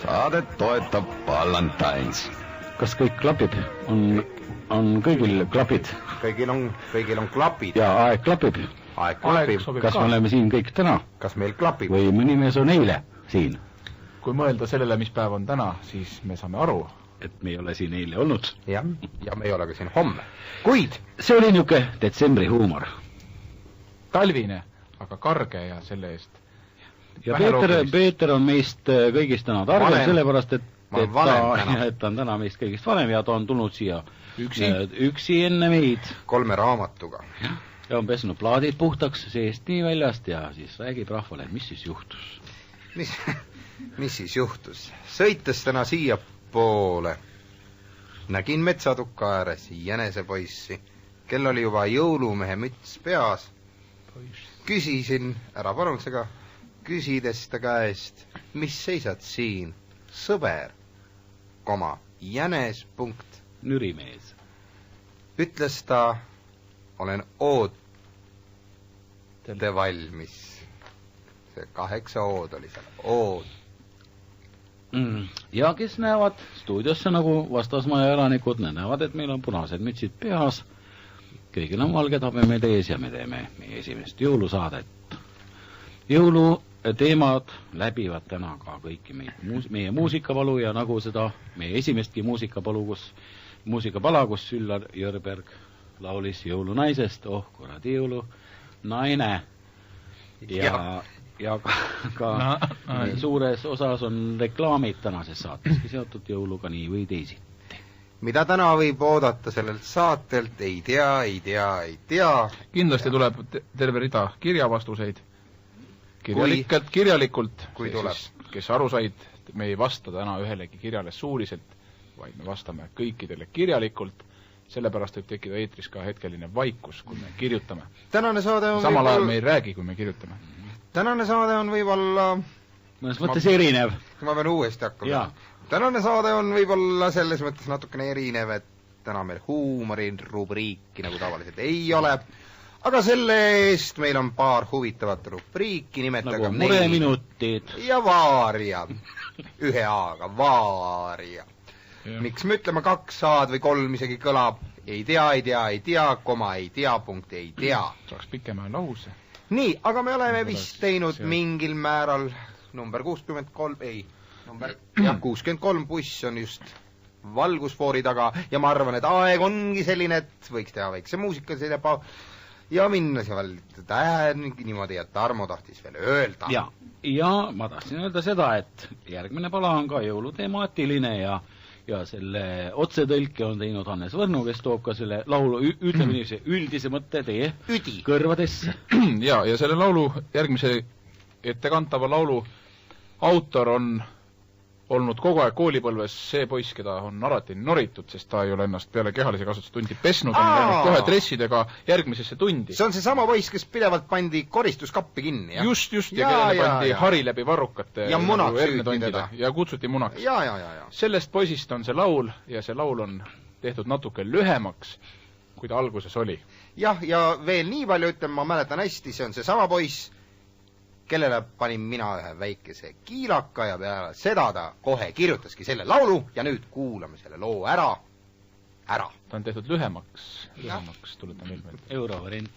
Saadet toetab Valentines. Kas kõik klapib? On kõigil klapid? Kõigil on klapid. Ja aeg klapib. Aeg klapib. Kas me oleme siin kõik täna? Kas meil klapib? Või mõni mees on eile siin? Kui mõelda sellele, mis päev on täna, siis me saame aru, et me ei ole siin eile olnud. Ja me ei ole ka siin homme. Kuid see oli niuke detsembri huumor. Talvine, aga karge ja selle eest. Ja Peeter on meist kõigist täna targem, sellepärast, et ta on täna meist kõigist vanem ja ta on tulnud siia üksi enne meid. 3 raamatuga. Ja on pesnud plaadid puhtaks seest nii väljast ja siis räägib rahvale, mis siis juhtus. Mis siis juhtus? Sõites täna siia poole nägin metsatukka ääres jänesepoissi, kel oli juba jõulumehe müts peas. Küsisin ära panusega, küsides ta käest, mis seisad siin, sõber, jänes, punkt. Nürimees. Ütles ta, olen oote valmis. See 8 ood oli seal, ood. Ja kes näevad stuudiosse nagu vastasmaja elanikud, näevad, et meil on punased mütsid peas. Kõigil on valged habemed ees ja me teeme meie esimest jõulusaadet. Jõuluteemad läbivad täna ka kõiki meie muusikapalu ja nagu seda meie esimestki muusikapala, kus Üllar Jörberg laulis jõulunaisest, kuradi jõulunaine. Ja ka suures osas on reklaamid tänases saateski seotud jõuluga nii või teisiti. Mida täna võib oodata sellelt saatelt, ei tea. Kindlasti tuleb terve rida kirjavastuseid. Kirjalikult, kes aru said, me ei vasta täna ühelegi kirjale suuliselt, vaid me vastame kõikidele kirjalikult, sellepärast võib tekkida eetris ka hetkeline vaikus, kui me kirjutame. Samal ajal me ei räägi, kui me kirjutame. Tänane saade on võib-olla mõnes mõttes erinev. Ma pean uuesti hakkama. Tänane saade on võib-olla selles mõttes natukene erinev, et täna meil huumorin rubriiki nagu tavaliselt ei ole. Aga selle eest meil on paar huvitavat rubriiki, nimetaga nagu mureminutid. Ja vaaria. 1 A-ga, vaaria. Miks me ütleme 2 A-d või 3 isegi kõlab? Ei tea, koma ei tea, punkt ei tea. Saaks pikema lause. Nii, aga me oleme vist teinud mingil määral number 63, 63 buss on just valgusfoori taga ja ma arvan, et aeg ongi selline, et võiks teha väikse muusika ja minna seal niimoodi, et Tarmo tahtis veel öelda. Ja ma tahtsin öelda seda, et järgmine pala on ka jõulutemaatiline ja selle otsetõlke on teinud Hannes Võrnu, kes toob ka selle laulu, ütleme nii, see üldise mõtte teie kõrvadesse. Ja selle laulu, järgmise ettekantava laulu autor on olnud kogu aeg koolipõlves see poiss, keda on alati noritud, sest ta ei ole ennast peale kehalise kasutuse tundi pesnud, on läinud kohe dressidega järgmisesse tundi. See on see sama poiss, kes pidevalt pandi koristuskappi kinni. Just, ja kellele pandi hari läbi varrukate ja munaks süütida. Ja kutsuti munaks. Ja. Sellest poisist on see laul ja see laul on tehtud natuke lühemaks, kui ta alguses oli. Ja veel nii palju ütlen, ma mäletan hästi, see on see sama poiss, kellele panin mina ühe väikese kiilaka ja peale seda ta kohe kirjutaski selle laulu ja nüüd kuulame selle loo ära. Ta on tehtud lühemaks tuletan veel meelde. Eurovariant.